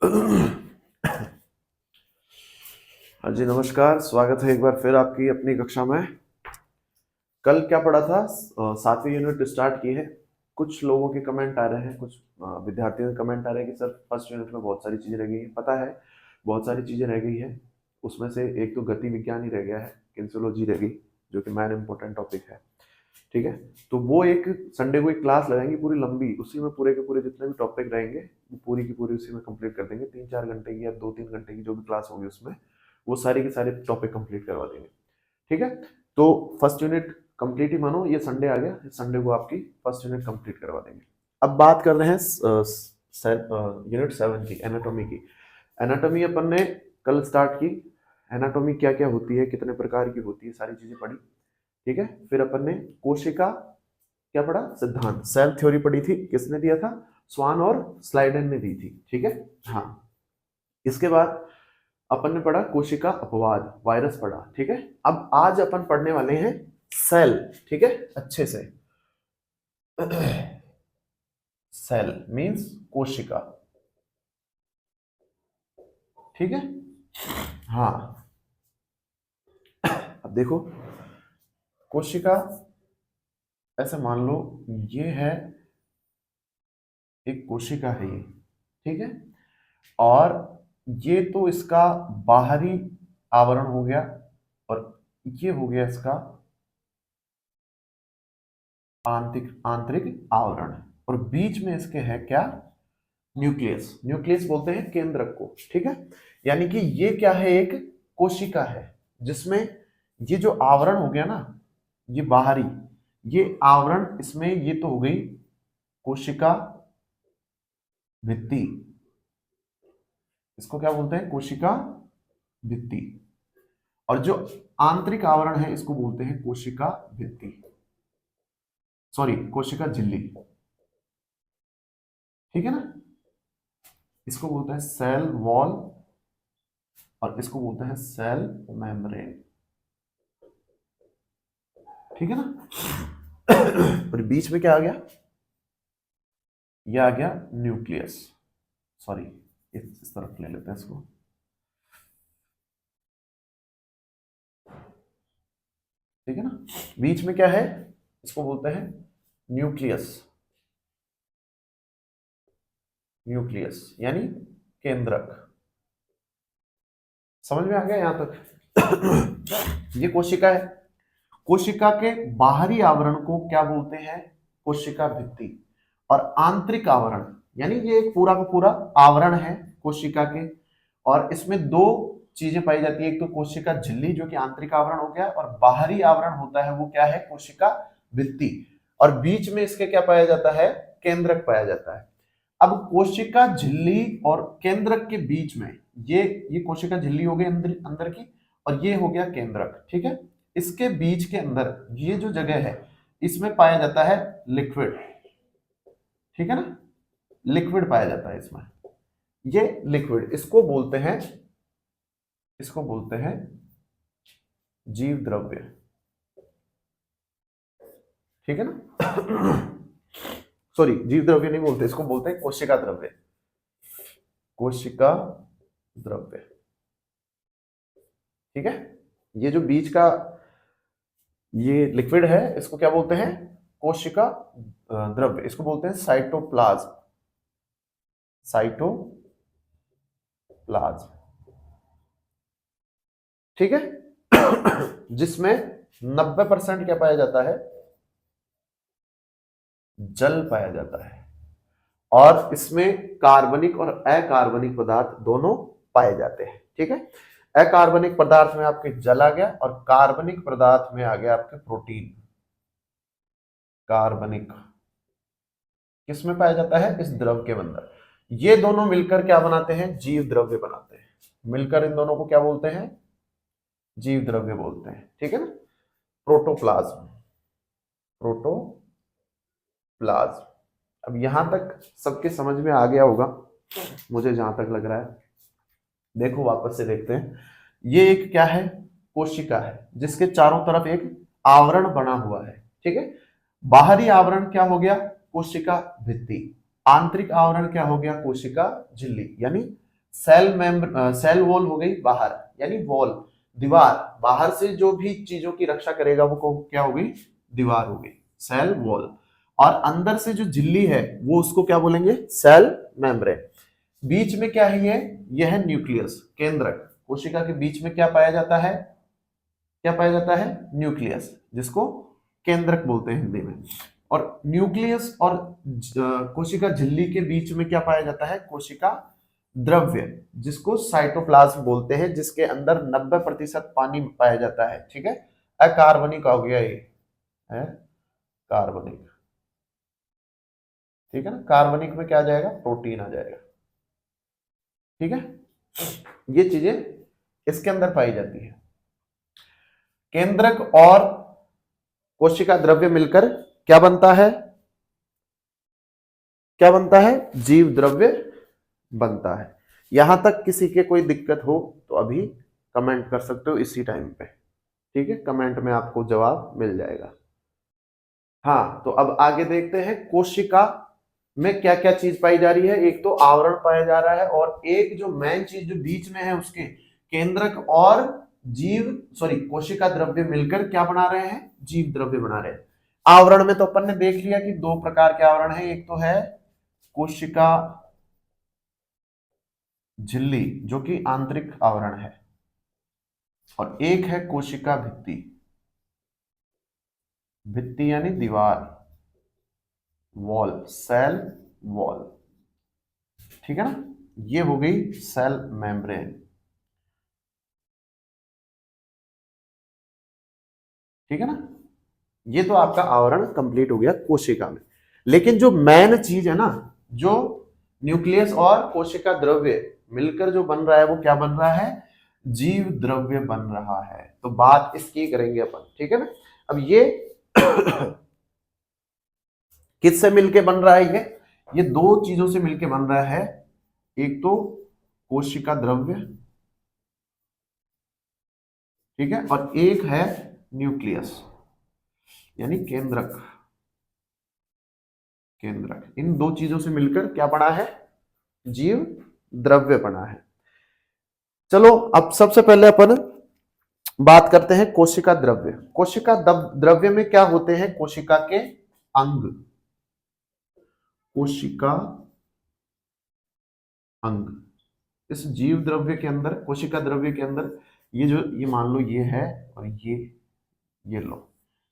हाँ जी, नमस्कार। स्वागत है एक बार फिर आपकी अपनी कक्षा में। कल क्या पढ़ा था? 7वीं यूनिट स्टार्ट की है। कुछ लोगों के कमेंट आ रहे हैं, कुछ विद्यार्थियों के कमेंट आ रहे हैं कि सर फर्स्ट यूनिट में बहुत सारी चीज़ें रह गई हैं। पता है, बहुत सारी चीज़ें रह गई हैं। उसमें से एक तो गति विज्ञान ही रह गया है, किन्सियोलॉजी रह गई, जो कि मेन इंपॉर्टेंट टॉपिक है। ठीक है, तो वो एक संडे को एक क्लास लगाएंगे पूरी लंबी, उसी में पूरे के पूरे जितने भी टॉपिक रहेंगे वो पूरी की पूरी उसी में कंप्लीट कर देंगे। 3-4 घंटे की या 2-3 घंटे की जो भी क्लास होगी उसमें वो सारी के सारे टॉपिक कंप्लीट करवा देंगे। ठीक है, तो फर्स्ट यूनिट कंप्लीट ही मानो, ये संडे आ गया, संडे को आपकी फर्स्ट यूनिट कंप्लीट करवा देंगे। अब बात कर रहे हैं यूनिट 7 की, एनाटॉमी की। एनाटॉमी अपन ने कल स्टार्ट की। एनाटॉमी क्या क्या होती है, कितने प्रकार की होती है, सारी चीजें पढ़ी। ठीक है, फिर अपन ने कोशिका क्या पढ़ा? सिद्धांत, सेल थ्योरी पढ़ी थी। किसने दिया था? स्वान और स्लाइडन ने दी थी। ठीक है, हाँ। इसके बाद अपन ने पढ़ा कोशिका अपवाद, वायरस पढ़ा। ठीक है, अब आज अपन पढ़ने वाले हैं सेल। ठीक है, अच्छे से। सेल मींस कोशिका। ठीक है, हाँ। अब देखो, कोशिका ऐसे मान लो ये है, एक कोशिका है ये। ठीक है, और ये तो इसका बाहरी आवरण हो गया, और ये हो गया इसका आंतरिक आंतरिक आवरण। और बीच में इसके है क्या? न्यूक्लियस। न्यूक्लियस बोलते हैं केंद्रक को। ठीक है, यानी कि ये क्या है? एक कोशिका है जिसमें ये जो आवरण हो गया ना, ये बाहरी, ये आवरण, इसमें ये तो हो गई कोशिका भित्ति। इसको क्या बोलते हैं? कोशिका भित्ति। और जो आंतरिक आवरण है इसको बोलते हैं कोशिका भित्ति, सॉरी कोशिका झिल्ली। ठीक है ना, इसको बोलते हैं सेल वॉल, और इसको बोलते हैं सेल मेम्ब्रेन। ठीक है ना। और बीच में क्या आ गया? ये आ गया न्यूक्लियस। सॉरी, इस तरफ ले लेते हैं इसको। ठीक है ना, बीच में क्या है? इसको बोलते हैं न्यूक्लियस। न्यूक्लियस यानी केंद्रक। समझ में आ गया यहां तक? ये कोशिका है। कोशिका के बाहरी आवरण को क्या बोलते हैं? कोशिका भित्ति। और आंतरिक आवरण, यानी ये एक पूरा का पूरा आवरण है कोशिका के, और इसमें दो चीजें पाई जाती है। एक तो कोशिका झिल्ली जो कि आंतरिक आवरण हो गया, और बाहरी आवरण होता है वो क्या है? कोशिका भित्ति। और बीच में इसके क्या पाया जाता है? केंद्रक पाया जाता है। अब कोशिका झिल्ली और केंद्रक के बीच में ये कोशिका झिल्ली हो गई अंदर अंदर की, और ये हो गया केंद्रक। ठीक है, इसके बीच के अंदर ये जो जगह है इसमें पाया जाता है लिक्विड। ठीक है ना, लिक्विड पाया जाता है इसमें। ये लिक्विड, इसको बोलते हैं जीव द्रव्य। ठीक है ना। सॉरी, जीव द्रव्य नहीं बोलते, इसको बोलते हैं कोशिका द्रव्य। कोशिका द्रव्य। ठीक है, ये जो बीच का ये लिक्विड है इसको क्या बोलते हैं? कोशिका द्रव्य। इसको बोलते हैं साइटोप्लाज्म। साइटोप्लाज्म। ठीक है। जिसमें 90% क्या पाया जाता है? जल पाया जाता है। और इसमें कार्बनिक और अकार्बनिक पदार्थ दोनों पाए जाते हैं। ठीक है, अकार्बनिक पदार्थ में आपके जल आ गया, और कार्बनिक पदार्थ में आ गया आपके प्रोटीन। कार्बनिक किसमें पाया जाता है? इस द्रव के अंदर। ये दोनों मिलकर क्या बनाते हैं? जीव द्रव्य बनाते हैं। मिलकर इन दोनों को क्या बोलते हैं? जीव द्रव्य बोलते हैं। ठीक है ना। प्रोटोप्लाज्म। प्रोटोप्लाज्म। अब यहां तक सबके समझ में आ गया होगा, मुझे जहां तक लग रहा है। देखो वापस से देखते हैं। ये एक क्या है? कोशिका है जिसके चारों तरफ एक आवरण बना हुआ है। ठीक है, बाहरी आवरण क्या हो गया? कोशिका भित्ति। आंतरिक आवरण क्या हो गया? कोशिका झिल्ली, यानी सेल वॉल हो गई बाहर, यानी वॉल दीवार, बाहर से जो भी चीजों की रक्षा करेगा वो क्या हो गई, दीवार हो गई, सेल वॉल। और अंदर से जो झिल्ली है वो उसको क्या बोलेंगे, सेल मेम्ब्रेन। बीच में क्या है ये है न्यूक्लियस, केंद्रक। कोशिका के बीच में क्या पाया जाता है, क्या पाया जाता है, न्यूक्लियस, जिसको केंद्रक बोलते हैं हिंदी में। और न्यूक्लियस और कोशिका झिल्ली के बीच में क्या पाया जाता है, कोशिका द्रव्य, जिसको साइटोप्लाज्म बोलते हैं, जिसके अंदर 90% पानी पाया जाता है। ठीक है, अकार्बनिक हो गया ये है, कार्बनिक। ठीक है ना, कार्बनिक में क्या आ जाएगा, प्रोटीन आ जाएगा। ठीक है, ये चीजें इसके अंदर पाई जाती है। केंद्रक और कोशिका द्रव्य मिलकर क्या बनता है, क्या बनता है, जीव द्रव्य बनता है। यहां तक किसी के कोई दिक्कत हो तो अभी कमेंट कर सकते हो इसी टाइम पे। ठीक है, कमेंट में आपको जवाब मिल जाएगा। हाँ, तो अब आगे देखते हैं कोशिका में क्या क्या चीज पाई जा रही है। एक तो आवरण पाया जा रहा है, और एक जो मेन चीज जो बीच में है उसके केंद्रक और कोशिका द्रव्य मिलकर क्या बना रहे हैं, जीव द्रव्य बना रहे हैं। आवरण में तो अपन ने देख लिया कि दो प्रकार के आवरण है, एक तो है कोशिका झिल्ली जो कि आंतरिक आवरण है, और एक है कोशिका भित्ति, भित्ति यानी दीवार, वॉल, सेल वॉल। ठीक है ना, ये हो गई सेल मेम्ब्रेन। ठीक है ना, ये तो आपका आवरण कंप्लीट हो गया कोशिका में। लेकिन जो मेन चीज है ना, जो न्यूक्लियस और कोशिका द्रव्य मिलकर जो बन रहा है वो क्या बन रहा है, जीव द्रव्य बन रहा है। तो बात इसकी करेंगे अपन। ठीक है ना, अब ये किससे मिलके बन रहा है, ये दो चीजों से मिलके बन रहा है। एक तो कोशिका द्रव्य, ठीक है, और एक है न्यूक्लियस यानी केंद्रक, केंद्रक। इन दो चीजों से मिलकर क्या बना है, जीव द्रव्य बना है। चलो अब सबसे पहले अपन बात करते हैं कोशिका द्रव्य। कोशिका द्रव्य में क्या होते हैं, कोशिका के अंग, कोशिका अंग। इस जीव द्रव्य के अंदर, कोशिका द्रव्य के अंदर, ये मान लो ये है, और ये लो।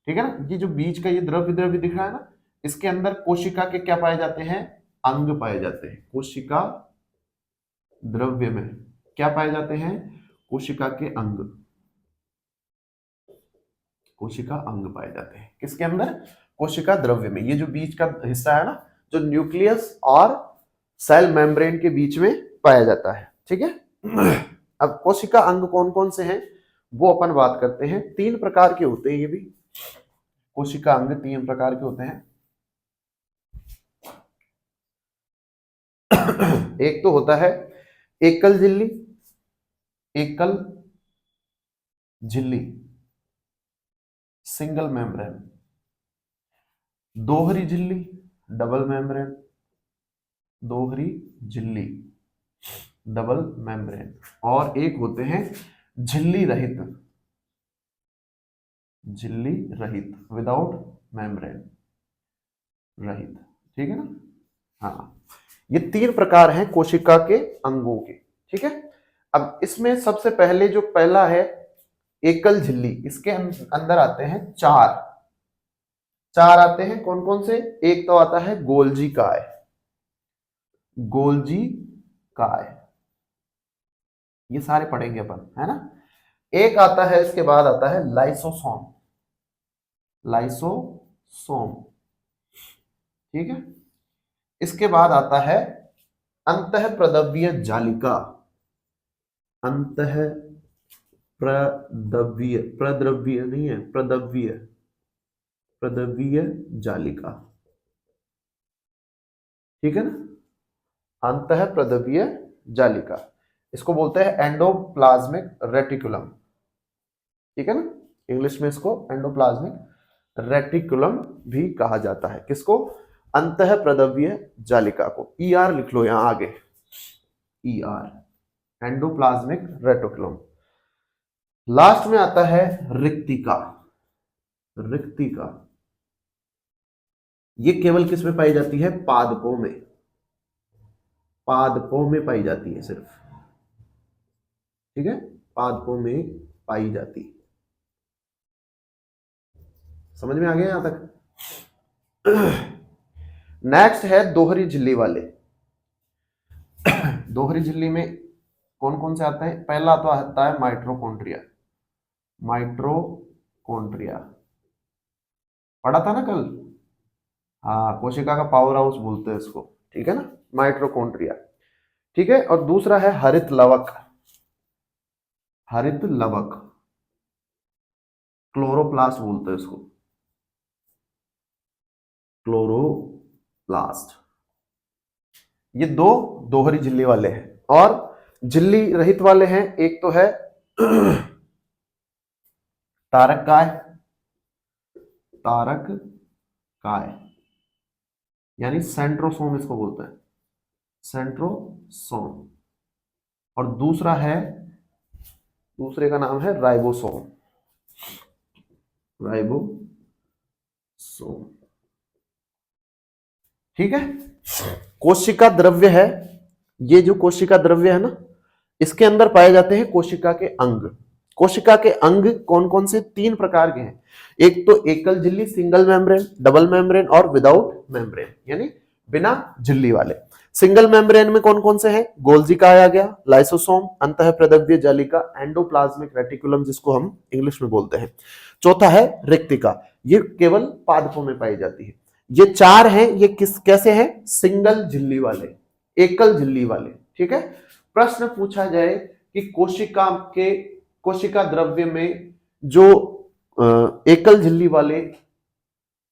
ठीक है ना, ये जो बीच का ये द्रव्य द्रव्य दिख रहा है ना, इसके अंदर कोशिका के क्या पाए जाते हैं, अंग पाए जाते हैं। कोशिका द्रव्य में क्या पाए जाते हैं, कोशिका के अंग, कोशिका अंग पाए जाते हैं। किसके अंदर, कोशिका द्रव्य में। ये जो बीच का हिस्सा है ना, जो न्यूक्लियस और सेल मेम्ब्रेन के बीच में पाया जाता है। ठीक है, अब कोशिका अंग कौन कौन से हैं वो अपन बात करते हैं। 3 प्रकार के होते हैं ये भी, कोशिका अंग 3 प्रकार के होते हैं। एक तो होता है एकल झिल्ली, एकल झिल्ली, सिंगल मेम्ब्रेन। दोहरी झिल्ली, डबल मेम्ब्रेन, दोहरी झिल्ली, डबल मेम्ब्रेन। और एक होते हैं झिल्ली रहित, झिल्ली रहित, विदाउट मेम्ब्रेन, रहित। ठीक है ना, हाँ, ये 3 प्रकार हैं कोशिका के अंगों के। ठीक है, अब इसमें सबसे पहले जो पहला है एकल झिल्ली, इसके अंदर आते हैं 4 आते हैं। कौन कौन से, एक तो आता है गोल्जी काय, गोल्जी काय, ये सारे पढ़ेंगे अपन, है ना। एक आता है, इसके बाद आता है लाइसोसोम, लाइसोसोम। ठीक है, इसके बाद आता है अंतःप्रद्रव्य जालिका, अंतः प्रद्रव्य नहीं है, प्रद्रव्य जालिका। ठीक है ना, अंतःप्रद्रव्य जालिका, इसको बोलते हैं एंडोप्लाज्मिक रेटिकुलम। ठीक है ना, इंग्लिश में इसको एंडोप्लाज्मिक रेटिकुलम भी कहा जाता है। किसको, अंतःप्रद्रव्य जालिका को। ER लिख लो यहां आगे, ER। Endoplasmic reticulum. लास्ट में आता है रिक्तिका। रिक्तिका ये केवल किस में पाई जाती है? पादपों में। पादपों में पाई जाती है सिर्फ, ठीक है, पादपों में पाई जाती। समझ में आ गया यहां तक? नेक्स्ट है दोहरी झिल्ली वाले। दोहरी झिल्ली में कौन कौन से आते हैं? पहला तो आता है माइटोकॉन्ड्रिया। माइटोकॉन्ड्रिया पढ़ा था ना कल? हाँ, कोशिका का पावर हाउस बोलते हैं इसको, ठीक है ना, माइटोकॉन्ड्रिया, ठीक है। और दूसरा है हरित लवक। हरित लवक, क्लोरोप्लास्ट बोलते हैं इसको, क्लोरोप्लास्ट। ये दो दोहरी झिल्ली वाले हैं। और झिल्ली रहित वाले हैं, एक तो है तारक काय। तारक काय यानी सेंट्रोसोम इसको बोलते हैं, सेंट्रोसोम। और दूसरा है, दूसरे का नाम है राइबोसोम। राइबोसोम, ठीक है। कोशिका द्रव्य है, ये जो कोशिका द्रव्य है ना, इसके अंदर पाए जाते हैं कोशिका के अंग। कोशिका के अंग कौन कौन से? 3 प्रकार के हैं। एक तो एकल झिल्ली, सिंगल मेम्ब्रेन, डबल मेम्ब्रेन और विदाउट मेम्ब्रेन, यानी बिना झिल्ली वाले। सिंगल मेम्ब्रेन में कौन कौन से हैं? गोल्जी का आ गया, लाइसोसोम, अंतःप्रद्रव्य जालिका, एंडोप्लाज्मिक रेटिकुलम जिसको हम इंग्लिश में बोलते हैं। चौथा है रिक्तिका, ये केवल पादपों में पाई जाती है। ये 4 हैं, ये कैसे हैं? सिंगल झिल्ली वाले, एकल झिल्ली वाले, ठीक है। प्रश्न पूछा जाए कि कोशिका द्रव्य में जो एकल झिल्ली वाले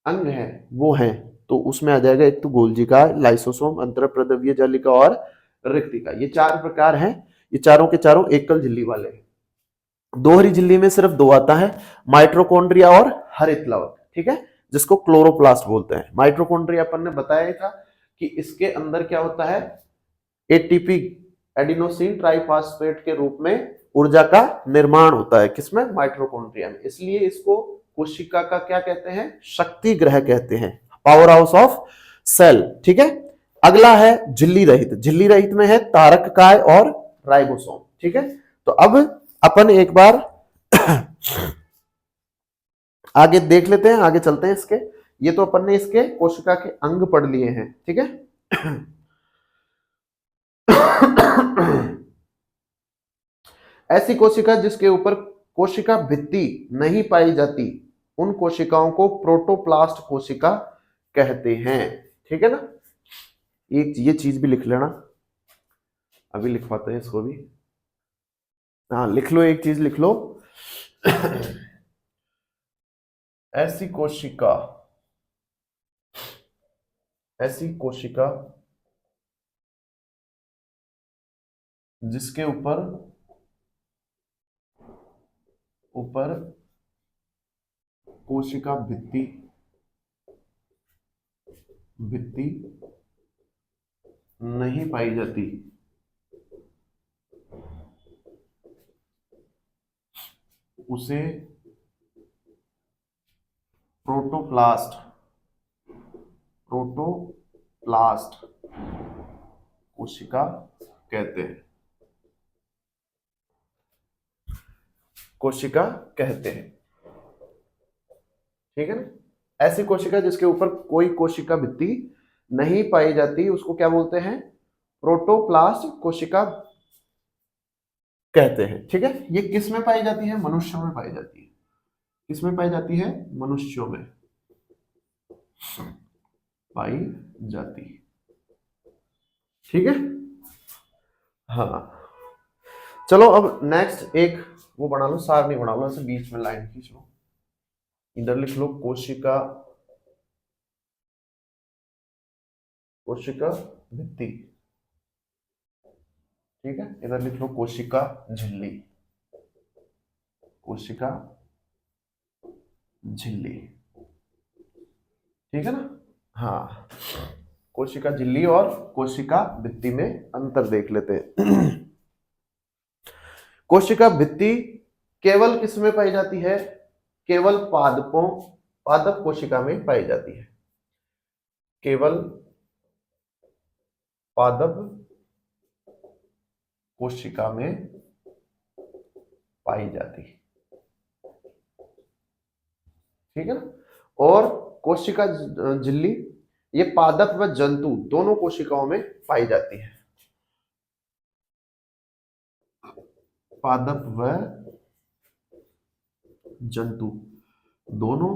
अंग हैं वो हैं, तो उसमें आ जाएगा एक तो गोल्जी का, लाइसोसोम, अंतःप्रद्रव्य जालिका और रिक्तिका। ये 4 प्रकार हैं, ये चारों के चारों एकल झिल्ली वाले हैं। दोहरी झिल्ली में सिर्फ 2 आता है, माइटोकॉन्ड्रिया और हरित लवक, ठीक है, जिसको क्लोरोप्लास्ट बोलते हैं। माइटोकॉन्ड्रिया अपन ने बताया था कि इसके अंदर क्या होता है? एटीपी, एडिनोसिन ट्राइफॉस्फेट के रूप में ऊर्जा का निर्माण होता है। किसमें? माइटोकॉन्ड्रिया में। इसलिए इसको कोशिका का क्या कहते हैं? शक्ति ग्रह कहते हैं, पावर हाउस ऑफ सेल, ठीक है। अगला है झिल्ली रहित। झिल्ली रहित में है तारक काय और राइबोसोम, ठीक है। तो अब अपन एक बार आगे देख लेते हैं, आगे चलते हैं इसके। ये तो अपन ने इसके कोशिका के अंग पढ़ लिए हैं, ठीक है। ऐसी कोशिका जिसके ऊपर कोशिका भित्ति नहीं पाई जाती, उन कोशिकाओं को प्रोटोप्लास्ट कोशिका कहते हैं, ठीक है ना। एक ये चीज भी लिख लेना, अभी लिखवाते हैं इसको भी। हाँ, लिख लो, एक चीज लिख लो। ऐसी कोशिका जिसके ऊपर कोशिका भित्ति नहीं पाई जाती, उसे प्रोटोप्लास्ट कोशिका कहते हैं, ठीक है ना। ऐसी कोशिका जिसके ऊपर कोई कोशिका भित्ति नहीं पाई जाती, उसको क्या बोलते हैं? प्रोटोप्लास्ट कोशिका कहते हैं, ठीक है। ये किस में पाई जाती है? मनुष्यों में पाई जाती है। किसमें पाई जाती है? मनुष्यों में पाई जाती है, ठीक है। हाँ, चलो अब नेक्स्ट एक वो बना लो, सारणी बना लो, ऐसे बीच में लाइन खींच लो। इधर लिख लो कोशिका भित्ति, ठीक है। इधर लिख लो कोशिका झिल्ली, ठीक है ना। हाँ, कोशिका झिल्ली और कोशिका भित्ति में अंतर देख लेते हैं। कोशिका भित्ति केवल किस में पाई जाती है? केवल पादप कोशिका में पाई जाती है। केवल पादप कोशिका में पाई जाती है, ठीक है ना। और कोशिका झिल्ली ये पादप व जंतु दोनों कोशिकाओं में पाई जाती है। पादप व जंतु दोनों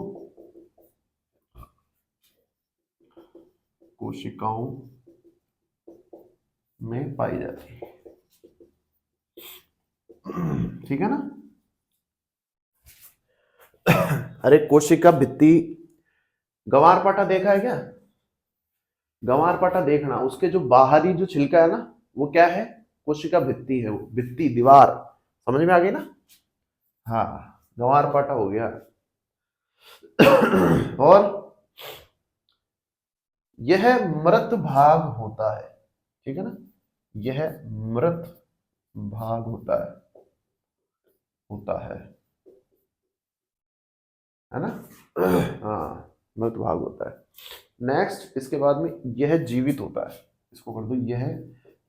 कोशिकाओं में पाई जाती है, ठीक है ना। अरे कोशिका भित्ति, गंवार पाटा देखा है क्या? गंवार पाटा देखना, उसके जो बाहरी जो छिलका है ना वो क्या है? कोशिका भित्ति है, वो भित्ति दीवार, समझ में आ गई ना। हाँ, गंवार पाटा हो गया। और यह मृत भाग होता है, ठीक है ना, यह मृत भाग होता है ना। हाँ, मृत भाग होता है। नेक्स्ट, इसके बाद में यह जीवित होता है, इसको कर दो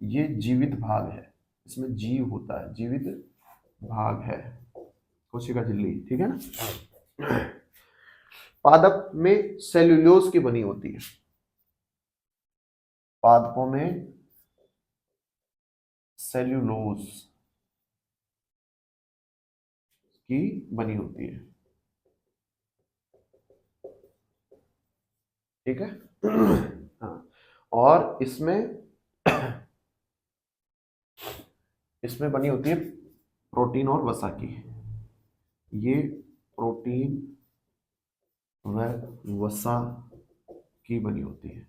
ये जीवित भाग है, इसमें जीव होता है, जीवित भाग है कोशिका झिल्ली, ठीक है ना। पादप में सेल्यूलोज की बनी होती है, पादपों में सेल्यूलोज की बनी होती है, ठीक है। हाँ, और इसमें बनी होती है प्रोटीन और वसा की, ये प्रोटीन व वसा की बनी होती है,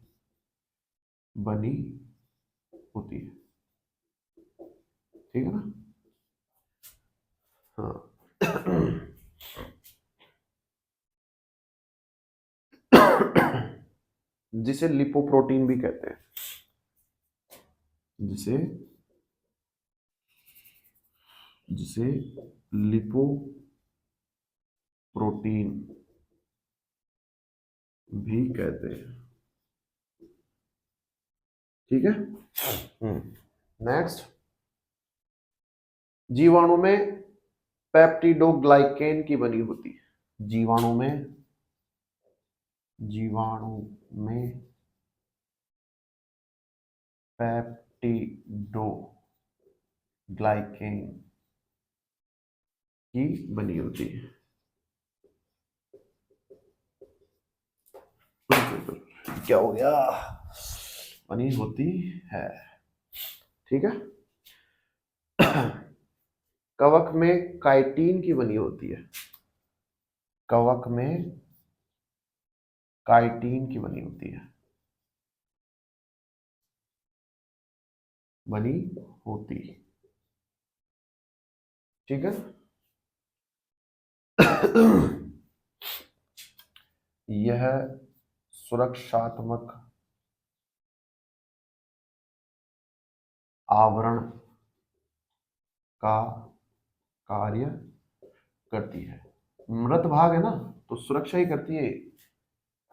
ठीक है ना। हाँ। जिसे लिपोप्रोटीन भी कहते हैं, जिसे लिपोप्रोटीन भी कहते हैं, ठीक है। नेक्स्ट, जीवाणु में पेप्टिडोग्लाइकेन की बनी होती है, जीवाणु में पेप्टिडोग्लाइकेन की बनी होती है, क्या हो गया? बनी होती है, ठीक है। कवक में काइटिन की बनी होती है, कवक में काइटिन की बनी होती है, ठीक है। यह सुरक्षात्मक आवरण का कार्य करती है, मृत भाग है ना तो सुरक्षा ही करती है,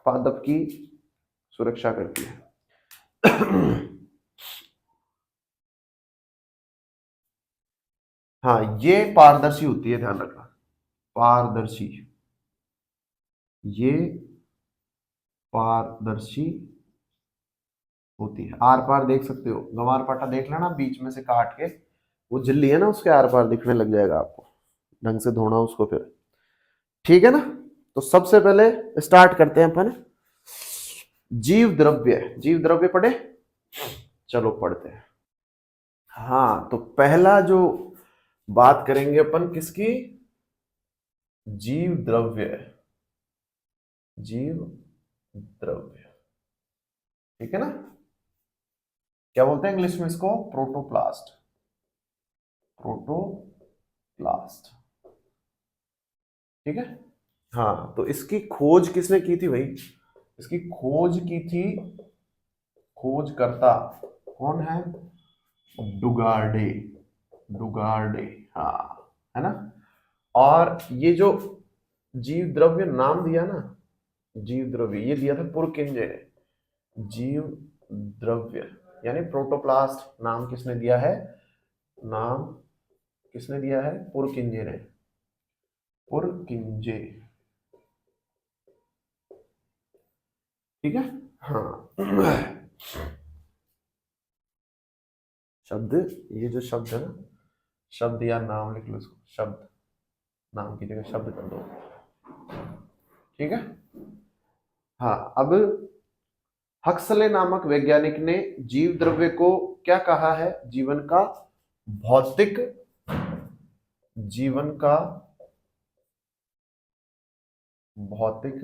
पादप की सुरक्षा करती है। हाँ, ये पारदर्शी होती है, ध्यान रखना, पारदर्शी, ये पारदर्शी होती है, आर पार देख सकते हो, गंवार पाटा देख लेना, बीच में से काट के वो झिल्ली है ना उसके आर पार दिखने लग जाएगा आपको, ढंग से धोना उसको फिर, ठीक है ना। तो सबसे पहले स्टार्ट करते हैं अपन, जीव द्रव्य पढ़े, चलो पढ़ते हैं। हाँ, तो पहला जो बात करेंगे अपन किसकी? जीव द्रव्य, ठीक है ना। क्या बोलते हैं इंग्लिश में इसको? प्रोटोप्लास्ट, ठीक है। हाँ, तो इसकी खोज किसने की थी भाई? इसकी खोज की थी, खोजकर्ता कौन है? डुगार्डे, हाँ, है ना। और ये जो जीव द्रव्य नाम दिया ना, जीव द्रव्य ये दिया था पुरकिंजे ने। जीव द्रव्य यानी प्रोटोप्लास्ट नाम किसने दिया है? नाम किसने दिया है? पुरकिंजे ने। पुरकिंजे, ठीक है। हाँ शब्द, ये जो शब्द है ना, शब्द या नाम लिख लो इसको, शब्द, नाम की जगह शब्द कर दो, ठीक है। हाँ, अब हक्सले नामक वैज्ञानिक ने जीव द्रव्य को क्या कहा है? जीवन का भौतिक, जीवन का भौतिक,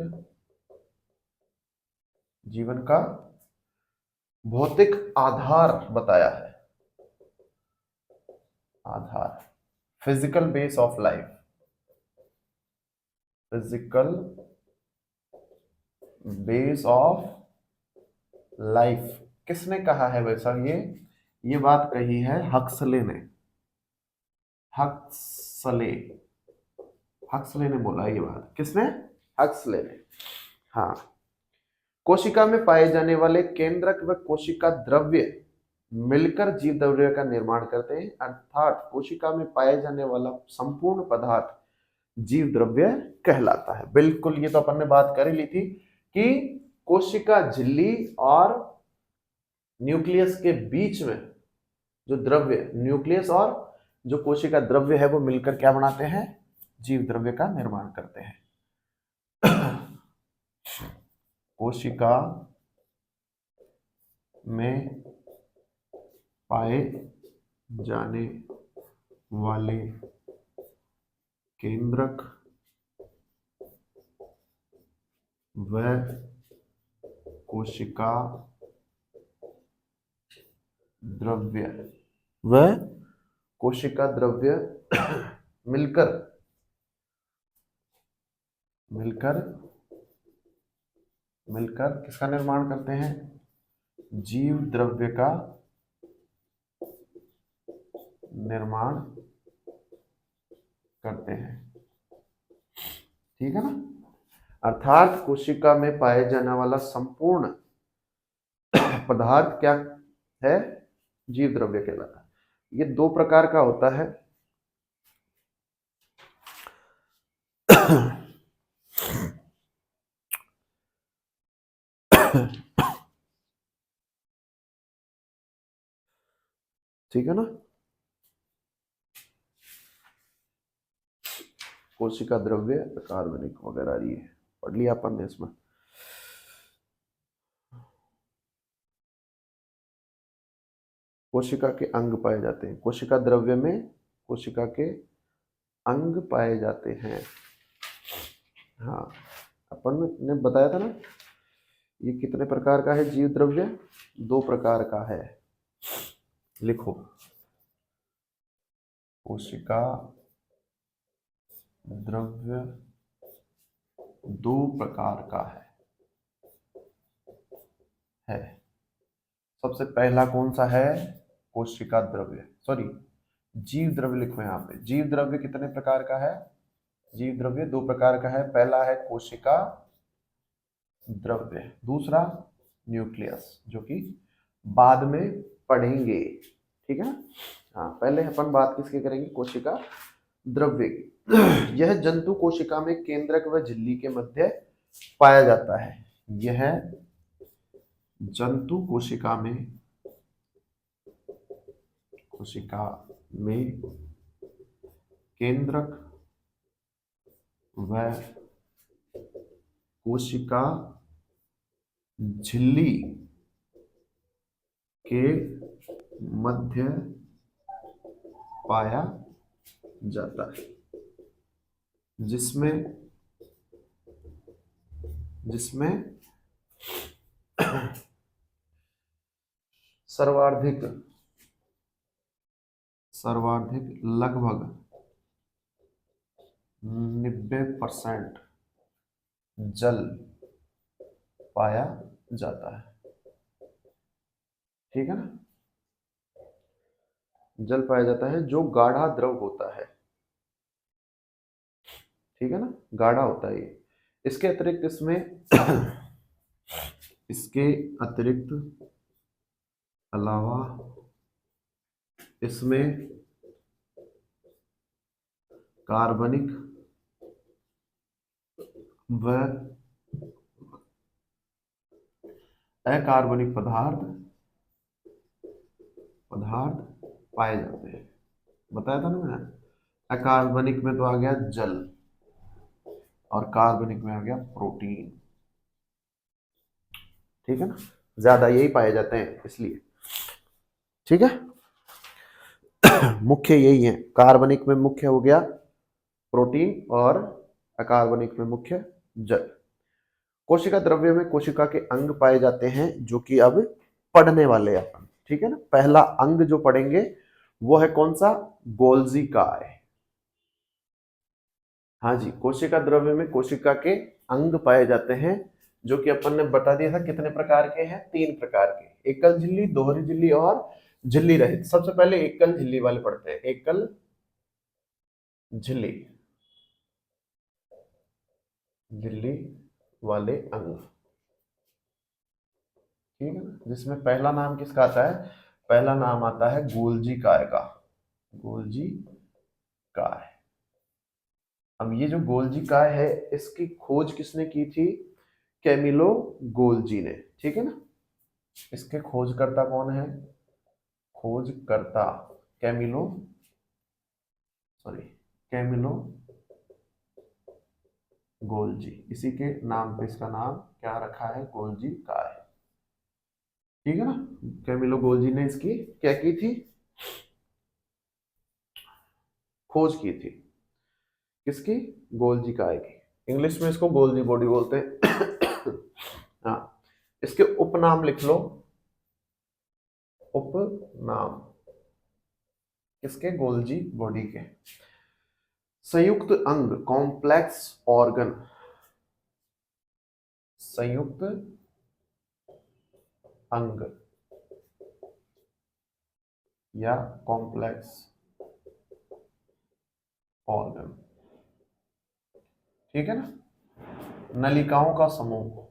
जीवन का भौतिक आधार बताया है। आधार, physical base of life, physical base of life किसने कहा है वैसा? ये बात कही है हक्सले ने। हक्सले, हक्सले ने बोला ये बात। किसने? हक्सले ने। हाँ, कोशिका में पाए जाने वाले केंद्रक व कोशिका द्रव्य मिलकर जीव द्रव्य का निर्माण करते हैं, अर्थात कोशिका में पाए जाने वाला संपूर्ण पदार्थ जीव द्रव्य कहलाता है। बिल्कुल, ये तो अपन ने बात कर ही ली थी कि कोशिका झिल्ली और न्यूक्लियस के बीच में जो द्रव्य, न्यूक्लियस और जो कोशिका द्रव्य है वो मिलकर क्या बनाते हैं? जीव द्रव्य का निर्माण करते हैं। कोशिका में पाए जाने वाले केंद्रक व कोशिका द्रव्य मिलकर किसका निर्माण करते हैं? जीव द्रव्य का निर्माण करते हैं, ठीक है ना। अर्थात कोशिका में पाए जाने वाला संपूर्ण पदार्थ क्या है? जीव द्रव्य कहलाता है। ये दो प्रकार का होता है। ठीक है ना। कोशिका द्रव्य, कार्बनिक वगैरह, ये पढ़ लिया अपन ने इसमें। कोशिका के अंग पाए जाते हैं। कोशिका द्रव्य में कोशिका के अंग पाए जाते हैं। हाँ, अपन ने बताया था ना, ये कितने प्रकार का है जीव द्रव्य? दो प्रकार का है। लिखो, कोशिका द्रव्य दो प्रकार का है। सबसे पहला कौन सा है? कोशिका द्रव्य, सॉरी जीव द्रव्य लिखो यहाँ पे। जीव द्रव्य कितने प्रकार का है? जीव द्रव्य दो प्रकार का है। पहला है कोशिका द्रव्य, दूसरा न्यूक्लियस, जो कि बाद में पढ़ेंगे, ठीक है। हाँ, पहले अपन बात किसकी करेंगे? कोशिका द्रव्य की। यह जंतु कोशिका में केंद्रक व झिल्ली के मध्य पाया जाता है। यह जंतु कोशिका में केंद्रक व कोशिका झिल्ली के मध्य पाया जाता है, जिसमें सर्वाधिक लगभग 90% जल पाया जाता है, ठीक है ना। जल पाया जाता है जो गाढ़ा द्रव होता है, ठीक है ना, गाढ़ा होता है ये। इसके अतिरिक्त इसमें इसके अतिरिक्त अलावा इसमें कार्बनिक व अकार्बनिक पदार्थ पाए जाते हैं। बताया था ना मैंने, अकार्बनिक में तो आ गया जल और कार्बनिक में आ गया प्रोटीन, ठीक है ना, ज्यादा यही पाए जाते हैं इसलिए, ठीक है। मुख्य यही है, कार्बनिक में मुख्य हो गया प्रोटीन और अकार्बनिक में मुख्य जल। कोशिका द्रव्य में कोशिका के अंग पाए जाते हैं जो कि अब पढ़ने वाले अपन, ठीक है ना। पहला अंग जो पढ़ेंगे वो है कौन सा, गोल्जी काय। हाँ जी, कोशिका द्रव्य में कोशिका के अंग पाए जाते हैं जो कि अपन ने बता दिया था कितने प्रकार के हैं, 3 प्रकार के, एकल झिल्ली, दोहरी झिल्ली और झिल्ली रहित। सबसे पहले एकल झिल्ली वाले पढ़ते हैं, एकल झिल्ली, झिल्ली वाले अंग, ठीक है ना, जिसमें पहला नाम किसका आता है, पहला नाम आता है गोल्जी काय का, गोल्जी काय। अब ये जो गोल्जी काय है इसकी खोज किसने की थी, कैमिलो गोल्जी ने, ठीक है ना। इसके खोजकर्ता कौन है, खोजकर्ता कैमिलो, कैमिलो गोल्जी, इसी के नाम पे इसका नाम क्या रखा है, गोल्जी काय, ठीक है ना। कैमिलो गोल्जी ने इसकी क्या की थी, खोज की थी, किसकी, गोल्जी काय की। इंग्लिश में इसको गोल्जी बॉडी बोलते हैं। हाँ, इसके उपनाम लिख लो, उपनाम किसके, गोल्जी बॉडी के। संयुक्त अंग, कॉम्प्लेक्स ऑर्गन, संयुक्त अंग या कॉम्प्लेक्स ऑर्गन, ठीक है ना। नलिकाओं का समूह,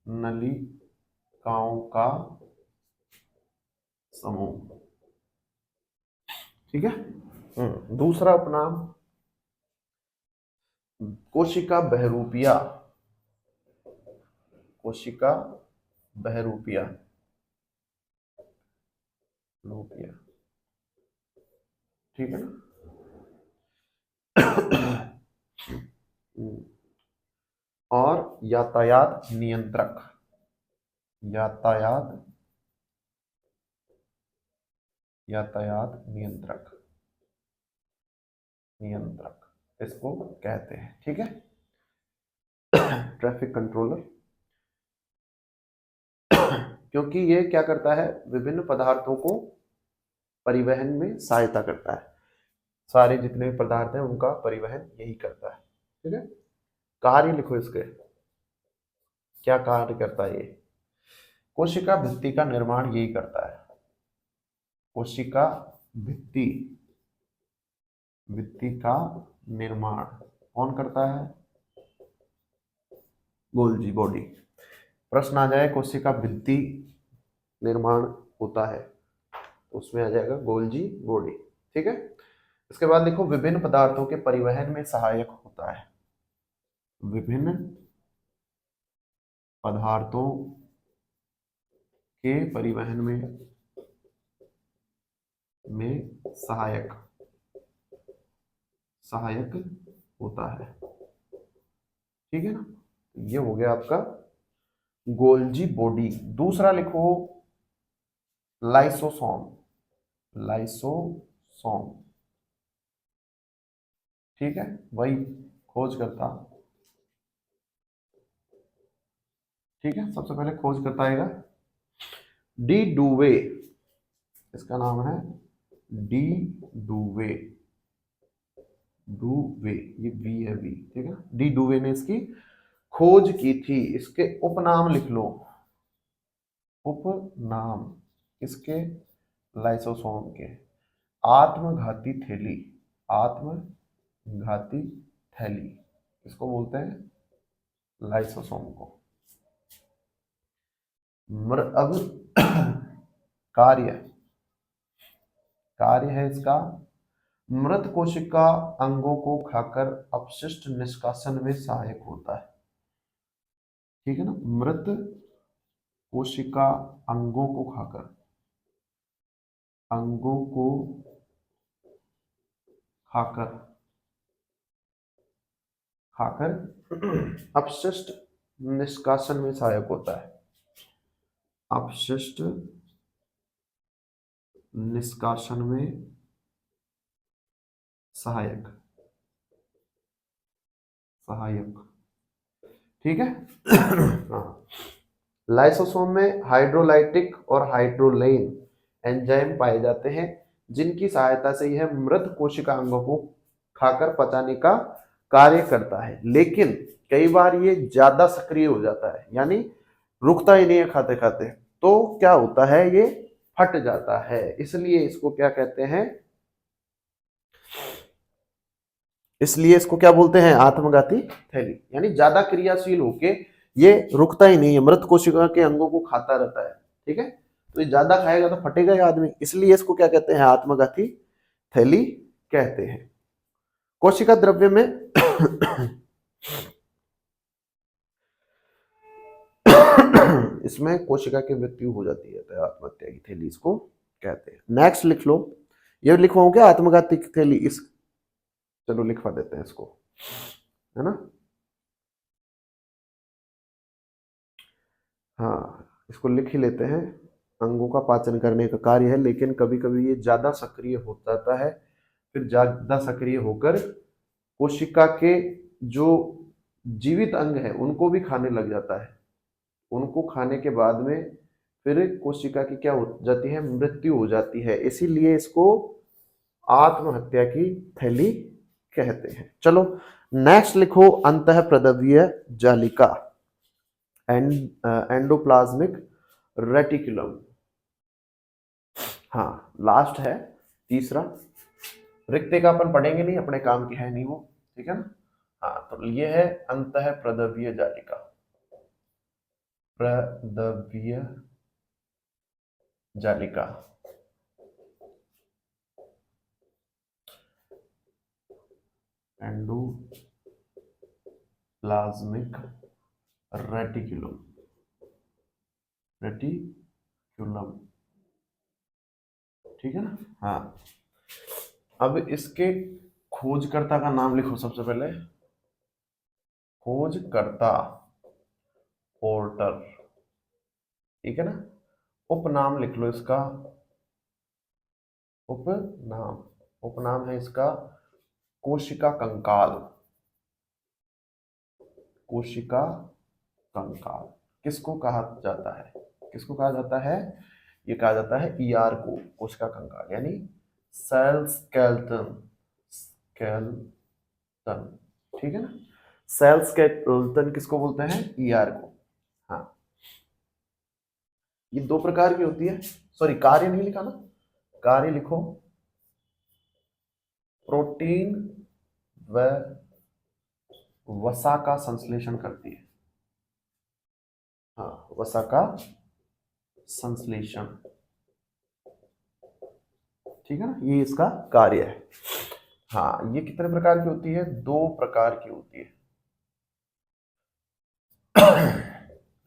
नलिकाओं का समूह, ठीक है। दूसरा उपनाम कोशिका बहरूपिया, कोशिका बहरूपिया, ठीक है ना। और यातायात नियंत्रक, यातायात नियंत्रक, इसको कहते हैं, ठीक है, ट्रैफिक कंट्रोलर। क्योंकि ये क्या करता है, विभिन्न पदार्थों को परिवहन में सहायता करता है, सारे जितने भी पदार्थ हैं उनका परिवहन यही करता है, ठीक है। कार्य लिखो इसके, क्या कार्य करता है ये, कोशिका भित्ति का निर्माण यही करता है, कोशिका भित्ति का निर्माण कौन करता है, गोल्जी बॉडी। प्रश्न आ जाए कोशिका भित्ति निर्माण होता है तो उसमें आ जाएगा गोल्जी बॉडी, ठीक है। इसके बाद देखो, विभिन्न पदार्थों के परिवहन में सहायक होता है, विभिन्न पदार्थों के परिवहन में सहायक होता है, ठीक है ना। ये हो गया आपका गोल्जी बॉडी। दूसरा लिखो लाइसोसोम, ठीक है, वही खोज करता, ठीक है। सबसे पहले खोज करता आएगा डी डूवे, इसका नाम है डी डूवे, ये बी है, बी, ठीक है। डी डूवे ने इसकी खोज की थी, इसके उपनाम लिख लो, उपनाम किसके? लाइसोसोम के। आत्मघाती थैली, आत्मघाती थैली किसको बोलते हैं? लाइसोसोम को। अब कार्य, कार्य है इसका, मृत कोशिका अंगों को खाकर अपशिष्ट निष्कासन में सहायक होता है। ठीक है ना, मृत कोशिका अंगों को खाकर, अंगों को खाकर, खाकर अपशिष्ट निष्कासन में सहायक होता है। अपशिष्ट निष्कासन में सहायक, सहायक। ठीक है। हाँ। लाइसोसोम में हाइड्रोलाइटिक और हाइड्रोलेन एंजाइम पाए जाते हैं, जिनकी सहायता से यह मृत कोशिका अंगों को खाकर पचाने का कार्य करता है। लेकिन कई बार ये ज्यादा सक्रिय हो जाता है, यानी रुकता ही नहीं है खाते खाते, तो क्या होता है, ये फट जाता है। इसलिए इसको क्या कहते हैं? इसलिए इसको क्या बोलते हैं? आत्मघाती थैली। यानी ज्यादा क्रियाशील होके ये रुकता ही नहीं है, मृत कोशिका के अंगों को खाता रहता है। ठीक है, तो ये ज्यादा खाएगा तो फटेगा ही आदमी, इसलिए इसको क्या कहते हैं? आत्मघाती थैली कहते हैं। कोशिका द्रव्य में इसमें कोशिका की मृत्यु हो जाती है, तो आत्महत्या की थैली इसको कहते हैं। नेक्स्ट लिख लो, ये लिखवाऊं क्या? आत्मघाती थैली। इस चलो लिखवा देते हैं इसको, है ना। हाँ, इसको लिख ही लेते हैं। अंगों का पाचन करने का कार्य है, लेकिन कभी कभी ये ज्यादा सक्रिय हो जाता है, फिर ज्यादा सक्रिय होकर कोशिका के जो जीवित अंग है उनको भी खाने लग जाता है। उनको खाने के बाद में फिर कोशिका की क्या हो जाती है? मृत्यु हो जाती है। इसीलिए इसको आत्महत्या की थैली कहते हैं। चलो नेक्स्ट लिखो, अंतःप्रद्रव्य जालिका, एंडोप्लाज्मिक रेटिकुलम। हाँ, लास्ट है तीसरा। रिक्तिका अपन पढ़ेंगे नहीं, अपने काम की है नहीं वो। ठीक है ना। हाँ, तो ये है अंतःप्रद्रव्य जालिका, प्रद्रव्य जालिका। Endoplasmic reticulum, reticulum. ठीक है ना। हाँ, अब इसके खोजकर्ता का नाम लिखो सबसे पहले। खोजकर्ता पोर्टर। ठीक है ना। उपनाम लिख लो इसका, उपनाम, उपनाम है इसका कोशिका कंकाल, कोशिका कंकाल। किसको कहा जाता है? किसको कहा जाता है? ये कहा जाता है ईआर को, कोशिका कंकाल, यानी सेल स्केलेटन, स्केलेटन। ठीक है ना। सेल स्केलेटन किसको बोलते हैं? ईआर को। हाँ, ये दो प्रकार की होती है। सॉरी, कार्य नहीं लिखा ना, कार्य लिखो। प्रोटीन व वसा का संश्लेषण करती है। हाँ, वसा का संश्लेषण। ठीक है ना, ये इसका कार्य है। हाँ, ये कितने प्रकार की होती है? दो प्रकार की होती है।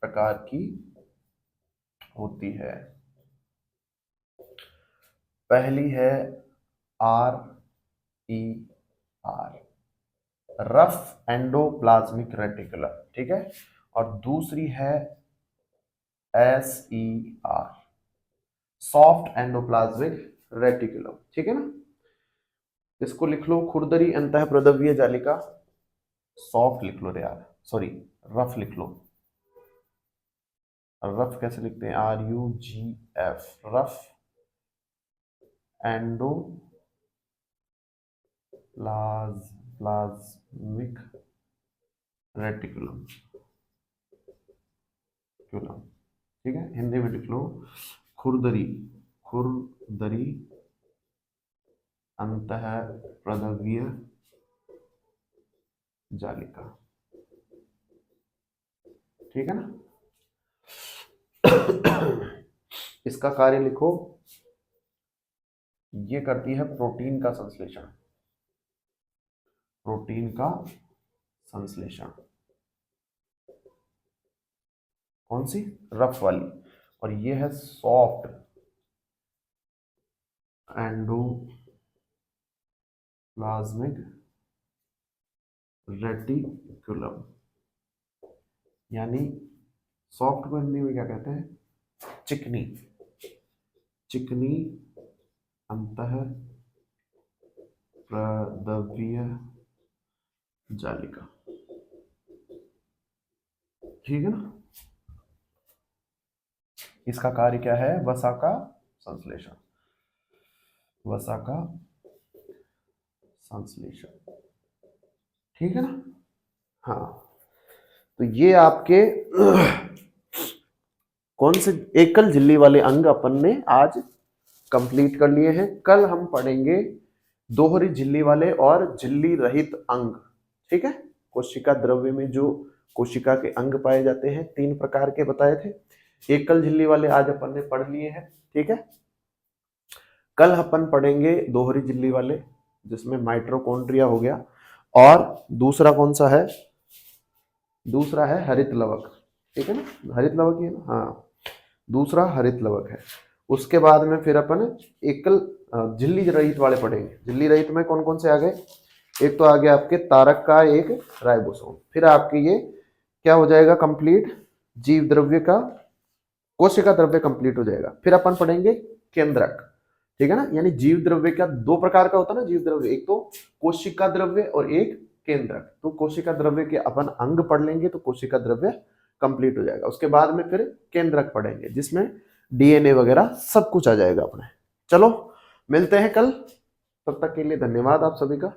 प्रकार की होती है। पहली है R E R, rough endoplasmic reticulum. ठीक है, और दूसरी है S E R, soft endoplasmic reticulum. ठीक है ना। इसको लिख लो, खुरदरी अंतःप्रद्रव्य जालिका। सॉफ्ट लिख लो यार, सॉरी, रफ लिख लो। रफ कैसे लिखते हैं? RUGF, rough endo plasmic reticulum. ठीक है, हिंदी में लिख लो खुरदरी, खुरदरी अंतःप्रद्रव्य जालिका। ठीक है ना। इसका कार्य लिखो, ये करती है प्रोटीन का संश्लेषण, प्रोटीन का संश्लेषण। कौन सी? रफ वाली। और ये है सॉफ्ट एंडोप्लाज्मिक रेटिकुलम, यानी सॉफ्ट को हिंदी में क्या कहते हैं? चिकनी, चिकनी अंतःप्रद्रव्य जालिका। ठीक है ना। इसका कार्य क्या है? वसा का संश्लेषण, वसा का संश्लेषण। ठीक है ना। हाँ, तो ये आपके कौन से एकल झिल्ली वाले अंग अपन ने आज कंप्लीट कर लिए हैं। कल हम पढ़ेंगे दोहरी झिल्ली वाले और झिल्ली रहित अंग। ठीक है, कोशिका द्रव्य में जो कोशिका के अंग पाए जाते हैं 3 प्रकार के बताए थे। एकल झिल्ली वाले आज अपन ने पढ़ लिए हैं। ठीक है, कल अपन पढ़ेंगे दोहरी झिल्ली वाले, जिसमें माइटोकॉन्ड्रिया हो गया, और दूसरा कौन सा है? दूसरा है हरित लवक। ठीक है ना, हरित लवक ही है ना। हाँ, दूसरा हरित लवक है। उसके बाद में फिर अपन एकल झिल्ली रहित वाले पढ़ेंगे। झिल्ली रहित में कौन कौन से आ गए? एक तो आ गया आपके तारक का एक राइबोसोम। फिर आपके ये क्या हो जाएगा कंप्लीट? जीव द्रव्य का, कोशिका द्रव्य कंप्लीट हो जाएगा। फिर अपन पढ़ेंगे केंद्रक। ठीक है ना, यानी जीव द्रव्य का 2 प्रकार का होता है ना जीव द्रव्य, एक तो कोशिका द्रव्य और एक केंद्रक। तो कोशिका द्रव्य के अपन अंग पढ़ लेंगे तो कोशिका द्रव्य कंप्लीट हो जाएगा। उसके बाद में फिर केंद्रक पढ़ेंगे, जिसमें डीएनए वगैरह सब कुछ आ जाएगा अपने। चलो मिलते हैं कल, तब तक के लिए धन्यवाद आप सभी का।